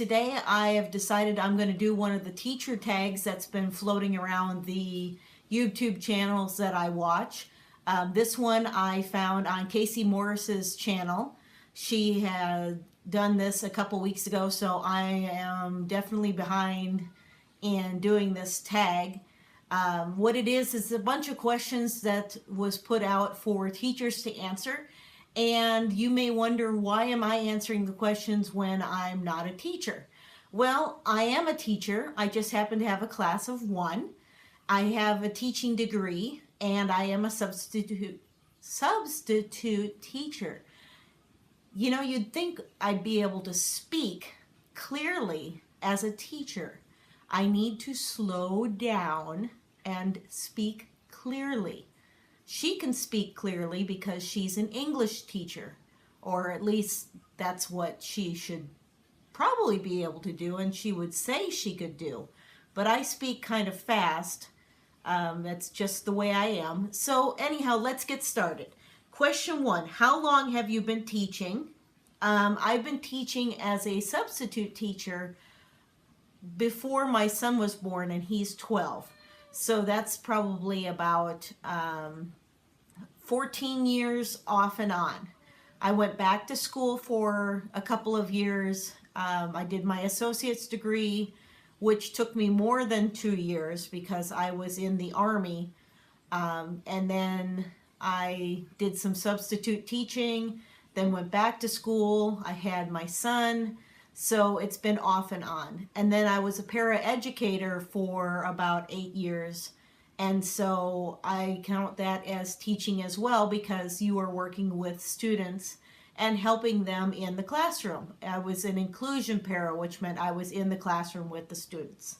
today I have decided I'm going to do one of the teacher tags that's been floating around the YouTube channels that I watch. This one I found on Casey Morris's channel. She had done this a couple weeks ago, so I am definitely behind in doing this tag. What it is a bunch of questions that was put out for teachers to answer. And you may wonder, why am I answering the questions when I'm not a teacher? Well, I am a teacher. I just happen to have a class of 1. I have a teaching degree, and I am a substitute teacher. You know, you'd think I'd be able to speak clearly as a teacher. I need to slow down and speak clearly. She can speak clearly because she's an English teacher, or at least that's what she should probably be able to do, and she would say she could do. But I speak kind of fast. That's just the way I am. So anyhow, let's get started. Question 1, how long have you been teaching? I've been teaching as a substitute teacher before my son was born, and he's 12. So that's probably about 14 years off and on. I went back to school for a couple of years. I did my associate's degree, which took me more than 2 years because I was in the Army. And then I did some substitute teaching, then went back to school. I had my son, so it's been off and on. And then I was a paraeducator for about 8 years. And so I count that as teaching as well, because you are working with students and helping them in the classroom. I was an inclusion para, which meant I was in the classroom with the students.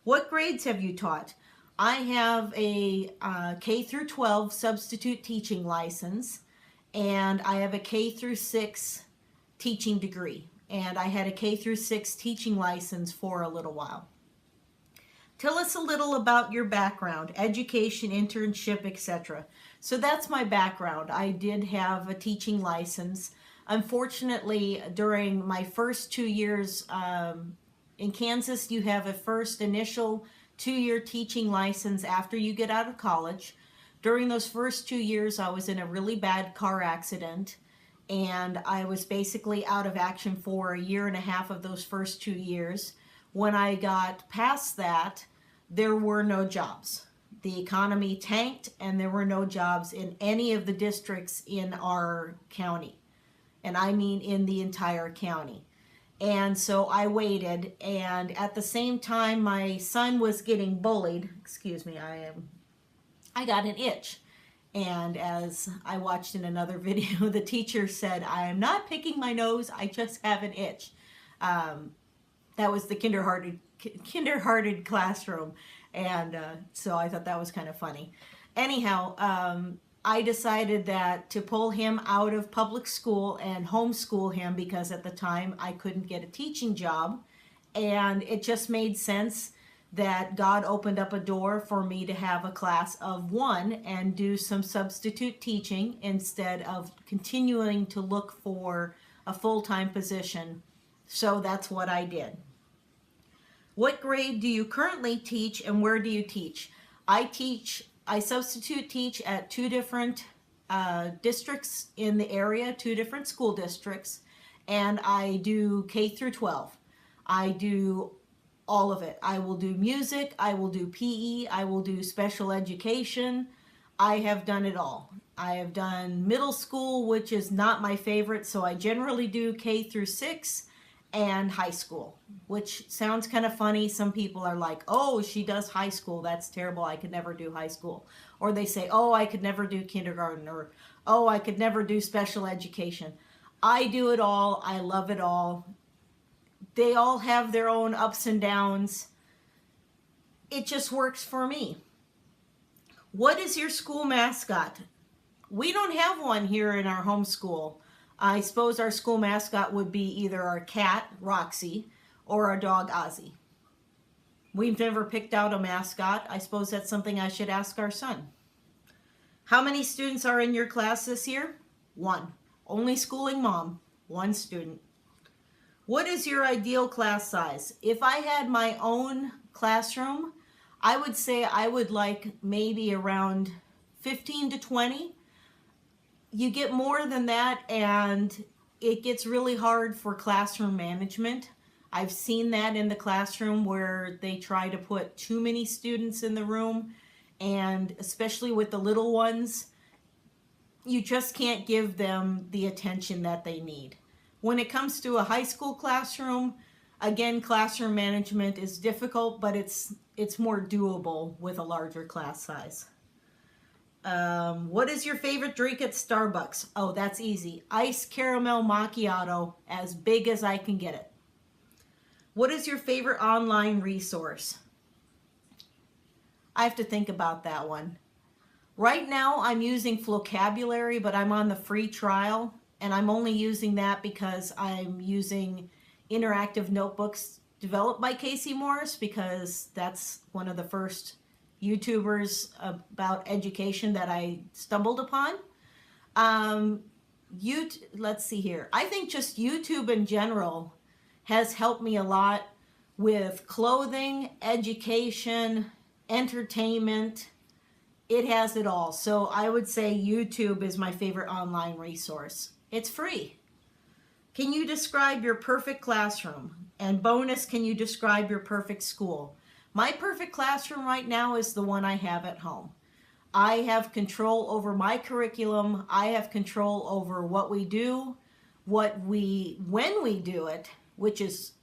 What grades have you taught? I have a K through 12 substitute teaching license, and I have a K through 6 teaching degree. And I had a K through 6 teaching license for a little while. Tell us a little about your background, education, internship, etc. So that's my background. I did have a teaching license. Unfortunately, during my first 2 years in Kansas, you have a first initial 2-year teaching license after you get out of college. During those first 2 years, I was in a really bad car accident, and I was basically out of action for 1.5 years of those first 2 years. When I got past that, there were no jobs. The economy tanked, and there were no jobs in any of the districts in our county. And I mean in the entire county. And so I waited, and at the same time my son was getting bullied, excuse me, I got an itch. And as I watched in another video, the teacher said, "I am not picking my nose, I just have an itch." That was the Kinderhearted Classroom, and so I thought that was kind of funny. Anyhow, I decided that to pull him out of public school and homeschool him, because at the time I couldn't get a teaching job, and it just made sense that God opened up a door for me to have a class of 1 and do some substitute teaching instead of continuing to look for a full-time position. So that's what I did. What grade do you currently teach, and where do you teach? I substitute teach at 2 different districts in the area, 2 different school districts, and I do K through 12. I do all of it. I will do music, I will do PE, I will do special education. I have done it all. I have done middle school, which is not my favorite, so I generally do K through 6, and high school, which sounds kind of funny. Some people are like, "Oh, she does high school, that's terrible, I could never do high school." Or they say, "Oh, I could never do kindergarten," or "Oh, I could never do special education." I do it all. I love it all. They all have their own ups and downs. It just works for me. What is your school mascot? We don't have one here in our home school. I suppose our school mascot would be either our cat, Roxy, or our dog, Ozzy. We've never picked out a mascot. I suppose that's something I should ask our son. How many students are in your class this year? 1. Only schooling mom, 1 student. What is your ideal class size? If I had my own classroom, I would say I would like maybe around 15 to 20. You get more than that and it gets really hard for classroom management. I've seen that in the classroom where they try to put too many students in the room, and especially with the little ones, you just can't give them the attention that they need. When it comes to a high school classroom, again, classroom management is difficult, but it's more doable with a larger class size. What is your favorite drink at Starbucks? Oh, that's easy. Iced caramel macchiato, as big as I can get it. What is your favorite online resource? I have to think about that one. Right now I'm using Vocabulary, but I'm on the free trial, and I'm only using that because I'm using interactive notebooks developed by Casey Morris, because that's one of the first YouTubers about education that I stumbled upon. Let's see here. I think just YouTube in general has helped me a lot with clothing, education, entertainment. It has it all. So I would say YouTube is my favorite online resource. It's free. Can you describe your perfect classroom? And bonus, can you describe your perfect school? My perfect classroom right now is the one I have at home. I have control over my curriculum. I have control over what we do, when we do it, which is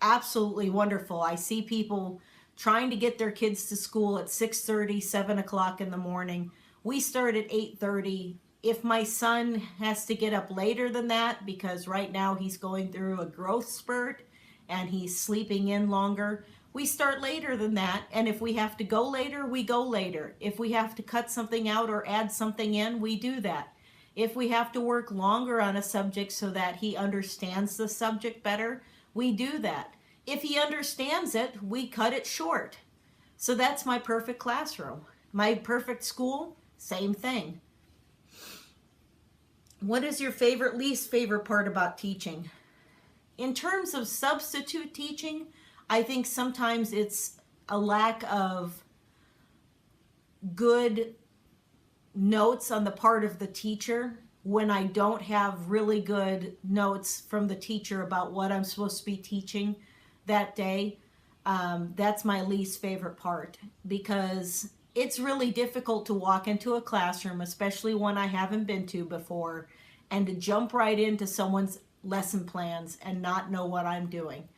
absolutely wonderful. I see people trying to get their kids to school at 6:30, 7 o'clock in the morning. We start at 8:30. If my son has to get up later than that, because right now he's going through a growth spurt and he's sleeping in longer, we start later than that. And if we have to go later, we go later. If we have to cut something out or add something in, we do that. If we have to work longer on a subject so that he understands the subject better, we do that. If he understands it, we cut it short. So that's my perfect classroom. My perfect school, same thing. What is your least favorite part about teaching? In terms of substitute teaching, I think sometimes it's a lack of good notes on the part of the teacher when I don't have really good notes from the teacher about what I'm supposed to be teaching that day. That's my least favorite part, because it's really difficult to walk into a classroom, especially one I haven't been to before, and to jump right into someone's lesson plans and not know what I'm doing.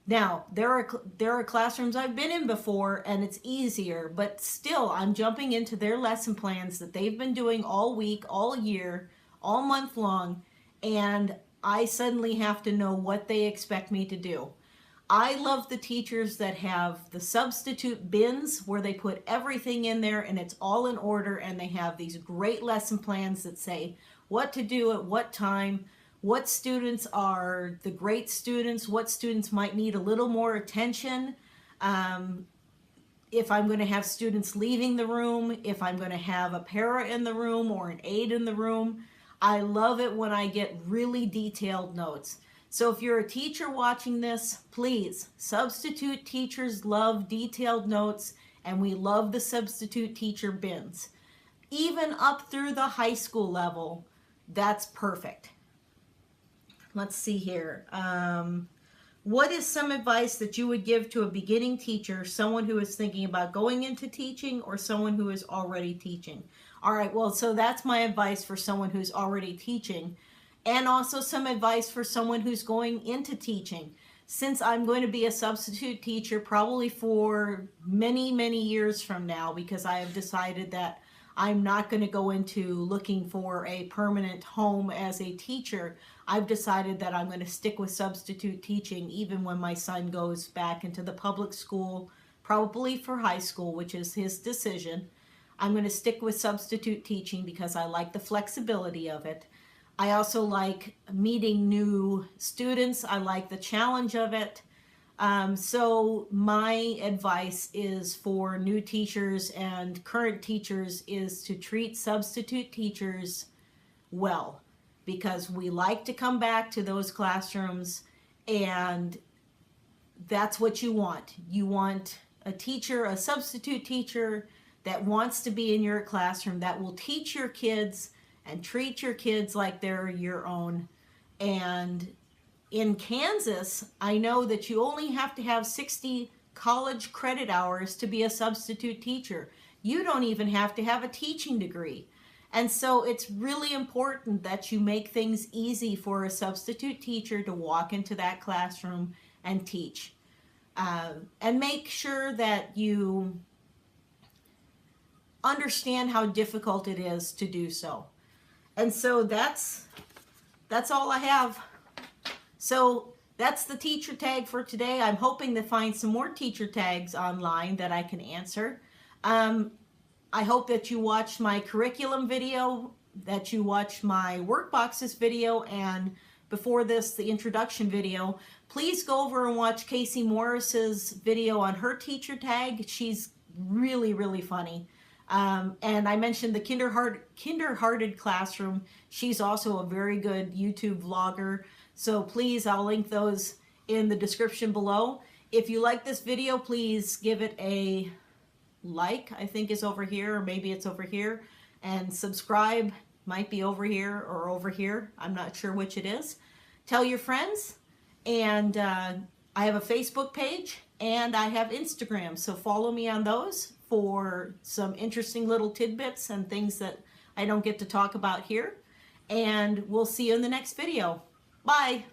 Now, there are classrooms I've been in before and it's easier, but still I'm jumping into their lesson plans that they've been doing all week, all year, all month long, and I suddenly have to know what they expect me to do. I love the teachers that have the substitute bins where they put everything in there and it's all in order, and they have these great lesson plans that say what to do at what time, what students are the great students, what students might need a little more attention, if I'm going to have students leaving the room, if I'm going to have a para in the room or an aide in the room. I love it when I get really detailed notes. So if you're a teacher watching this, please, substitute teachers love detailed notes, and we love the substitute teacher bins. Even up through the high school level, that's perfect. Let's see here. What is some advice that you would give to a beginning teacher, someone who is thinking about going into teaching or someone who is already teaching? All right, well, so that's my advice for someone who's already teaching, and also some advice for someone who's going into teaching. Since I'm going to be a substitute teacher probably for many, many years from now, because I have decided that I'm not going to go into looking for a permanent home as a teacher. I've decided that I'm going to stick with substitute teaching even when my son goes back into the public school, probably for high school, which is his decision. I'm going to stick with substitute teaching because I like the flexibility of it. I also like meeting new students. I like the challenge of it. So my advice is for new teachers and current teachers is to treat substitute teachers well, because we like to come back to those classrooms And that's what you want. You want a teacher, a substitute teacher that wants to be in your classroom, that will teach your kids and treat your kids like they're your own. And in Kansas, I know that you only have to have 60 college credit hours to be a substitute teacher. You don't even have to have a teaching degree. And so it's really important that you make things easy for a substitute teacher to walk into that classroom and teach. And make sure that you understand how difficult it is to do so. And so that's all I have. So that's the teacher tag for today. I'm hoping to find some more teacher tags online that I can answer. I hope that you watched my curriculum video, that you watched my workboxes video, and before this, the introduction video. Please go over and watch Casey Morris's video on her teacher tag. She's really, really funny. And I mentioned the Kinderhearted Classroom. She's also a very good YouTube vlogger. So please, I'll link those in the description below. If you like this video, please give it a like, I think is over here, or maybe it's over here. And subscribe, might be over here or over here. I'm not sure which it is. Tell your friends. And I have a Facebook page and I have Instagram. So follow me on those for some interesting little tidbits and things that I don't get to talk about here. And we'll see you in the next video. Bye.